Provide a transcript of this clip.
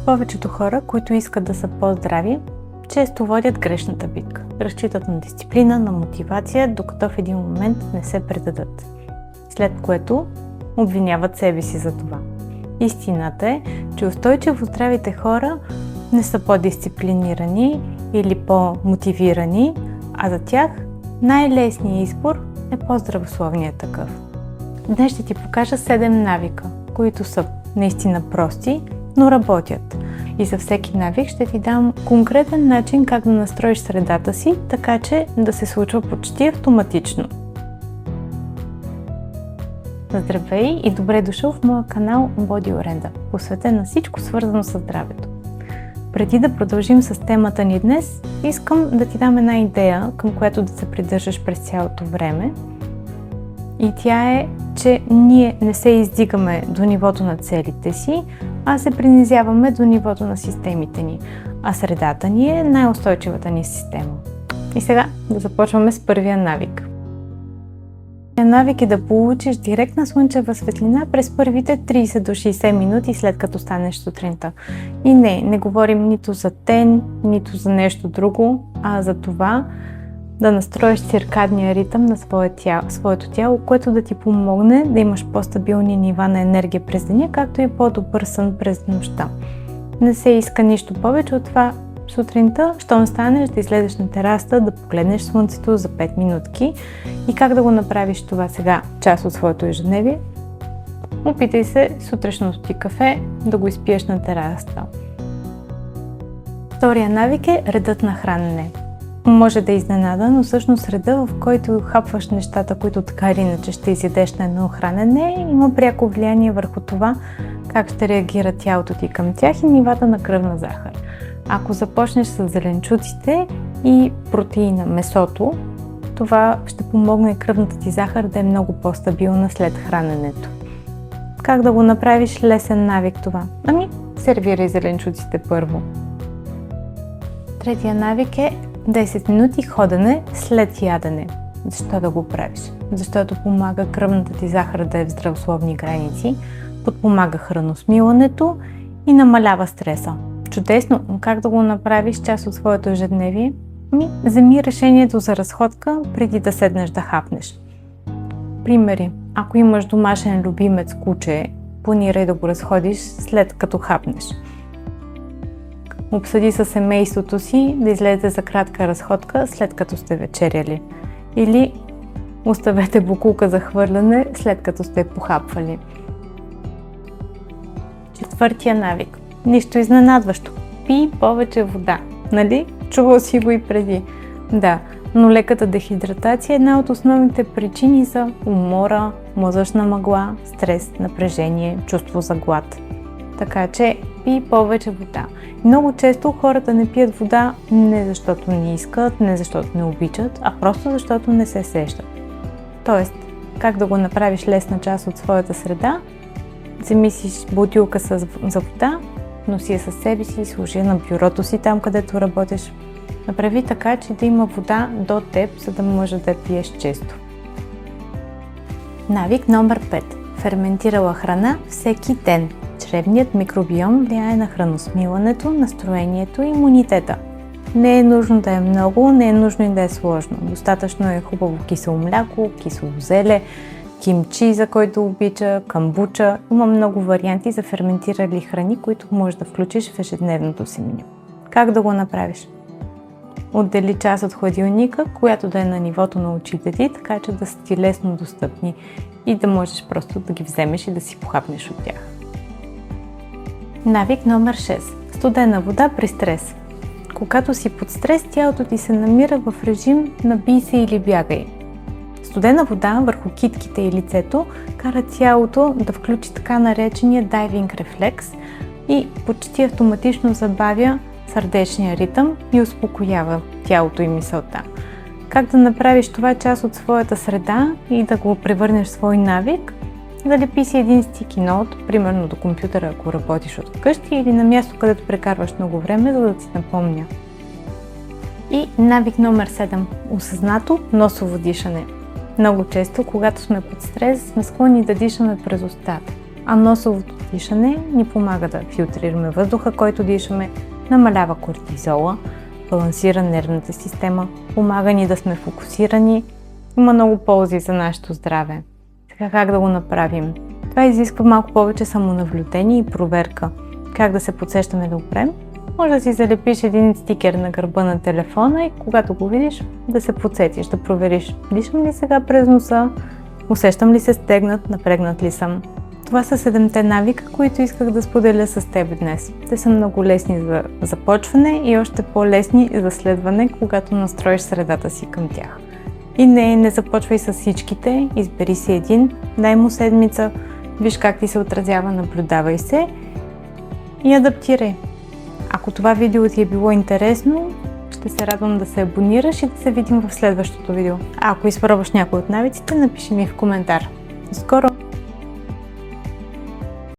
Повечето хора, които искат да са по-здрави, често водят грешната битка. Разчитат на дисциплина, на мотивация, докато в един момент не се предадат. След което обвиняват себе си за това. Истината е, че устойчиво здравите хора не са по-дисциплинирани или по-мотивирани, а за тях най-лесният избор е по-здравословният такъв. Днес ще ти покажа 7 навика, които са наистина прости, но работят. И за всеки навик ще ти дам конкретен начин как да настроиш средата си, така че да се случва почти автоматично. Здравей и добре дошъл в моя канал Body Orenda, посветен на всичко свързано с здравето. Преди да продължим с темата ни днес, искам да ти дам една идея, към която да се придържаш през цялото време. И тя е, че ние не се издигаме до нивото на целите си, а се принизяваме до нивото на системите ни. А средата ни е най-устойчивата ни система. И сега да започваме с първия навик. Навик е да получиш директна слънчева светлина през първите 30 до 60 минути след като станеш сутринта. И не говорим нито за тен, нито за нещо друго, а за това да настроиш циркадния ритъм на своето тяло, което да ти помогне да имаш по-стабилни нива на енергия през деня, както и по-добър сън през нощта. Не се иска нищо повече от това сутринта, щом станеш да излезеш на терасата, да погледнеш слънцето за 5 минутки. И как да го направиш това сега, част от своето ежедневие? Опитай се сутрешното ти кафе да го изпиеш на терасата. Втория навик е редът на хранене. Може да изненада, но всъщност реда, в който хапваш нещата, които така или иначе ще изядеш на едно хранене, има пряко влияние върху това как ще реагира тялото ти към тях и нивата на кръвна захар. Ако започнеш с зеленчуците и протеина, месото, това ще помогне кръвната ти захар да е много по-стабилна след храненето. Как да го направиш лесен навик това? Сервирай зеленчуците първо. Третия навик е 10 минути ходене след ядене. Защо да го правиш? Защото помага кръвната ти захар да е в здравословни граници, подпомага храносмилането и намалява стреса. Чудесно, но как да го направиш част от своето ежедневие? Вземи решението за разходка преди да седнеш да хапнеш. Примери. Ако имаш домашен любимец куче, планирай да го разходиш след като хапнеш. Обсъди със семейството си да излезете за кратка разходка след като сте вечеряли. Или оставете бокулка за хвърляне след като сте похапвали. Четвъртия навик. Нищо изненадващо. Пий повече вода. Нали? Чувал си го и преди. Да, но леката дехидратация е една от основните причини за умора, мозъчна мъгла, стрес, напрежение, чувство за глад. Така че пий повече вода. Много често хората не пият вода не защото не искат, не защото не обичат, а просто защото не се сещат. Тоест, как да го направиш лесна част от своята среда? Вземи си бутилка за вода, носи я със себе си, сложи на бюрото си там, където работиш. Направи така, че да има вода до теб, за да може да я пиеш често. Навик номер 5. Ферментирала храна всеки ден. Чревният микробиом влияе на храносмилането, настроението и имунитета. Не е нужно да е много, не е нужно и да е сложно. Достатъчно е хубаво кисело мляко, кисело зеле, кимчи, за който обича, камбуча. Има много варианти за ферментирали храни, които можеш да включиш в ежедневното си меню. Как да го направиш? Отдели част от хладилника, която да е на нивото на очите ти, така че да са ти лесно достъпни и да можеш просто да ги вземеш и да си похапнеш от тях. Навик номер 6. Студена вода при стрес. Когато си под стрес, тялото ти се намира в режим на бий се или бягай. Студена вода върху китките и лицето кара тялото да включи така наречения дайвинг рефлекс и почти автоматично забавя сърдечния ритъм и успокоява тялото и мисълта. Как да направиш това част от своята среда и да го превърнеш в свой навик? Залепи си един стики ноут, примерно до компютъра, ако работиш от вкъщи, или на място, където прекарваш много време, за да ти напомня. И навик номер 7. Осъзнато носово дишане. Много често, когато сме под стрес, сме склонни да дишаме през устата, а носовото дишане ни помага да филтрираме въздуха, който дишаме, намалява кортизола, балансира нервната система, помага ни да сме фокусирани. Има много ползи за нашето здраве. Сега как да го направим? Това изисква малко повече самонаблюдение и проверка. Как да се подсещаме да го правим? Може да си залепиш един стикер на гърба на телефона и когато го видиш, да се подсетиш, да провериш дишам ли сега през носа, усещам ли се стегнат, напрегнат ли съм. Това са 7-те навика, които исках да споделя с теб днес. Те са много лесни за започване и още по-лесни за следване, когато настроиш средата си към тях. И не започвай с всичките, избери си един, дай му седмица, виж как ти се отразява, наблюдавай се и адаптирай. Ако това видео ти е било интересно, ще се радвам да се абонираш и да се видим в следващото видео. А ако изпробваш някой от навиците, напиши ми в коментар. До скоро!